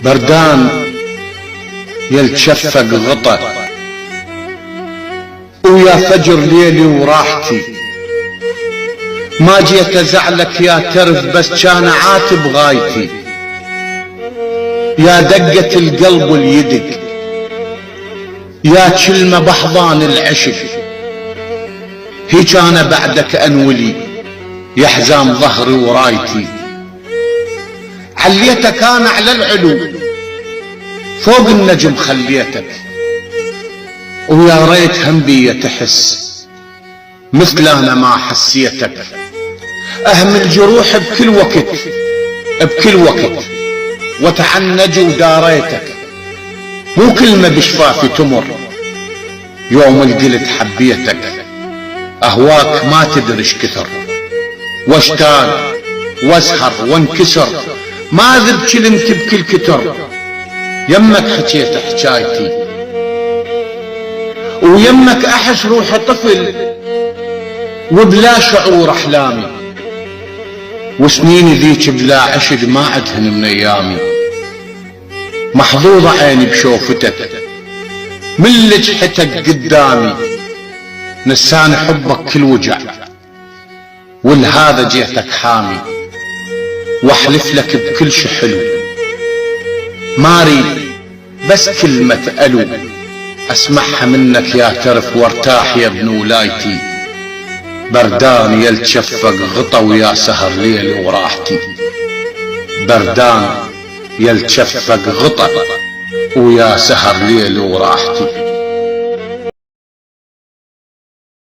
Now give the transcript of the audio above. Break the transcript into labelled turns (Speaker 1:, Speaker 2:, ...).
Speaker 1: بردان يلتشفق غطى، ويا فجر ليلي وراحتي، ما جيت ازعلك يا ترف بس كان عاتب غايتي، يا دقة القلب واليدق، يا كلمة بحضان العشق، هيج انا بعدك انولي يحزام ظهري ورايتي، عليتك انا على العلو فوق النجم خليتك، ويا ريت هم بي تحس مثل انا ما حسيتك، اهمل جروح بكل وقت بكل وقت وتعنج وداريتك، مو كلمة بشفافي تمر يوم القلت حبيتك، اهواك ما تدري ايش كثر، واشتاق واسهر وانكسر، ما ذب كلمت بكل كتر، يمك حكيت حكايتي، ويمك احس روح طفل وبلا شعور احلامي، وسنيني ذيك بلا عشق ما عدهن من ايامي، محظوظة عيني بشوفتك من لجحتك قدامي، نساني حبك كل وجع ولهذا جيتك حامي، واحلف لك بكل شي حلو ما اريد بس كلمة الو اسمعها منك يا ترف وارتاح يا ابن ولايتي، بردان يلتشفق غطى ويا سهر ليل وراحتي، بردان يلتشفق غطى ويا سهر ليل وراحتي.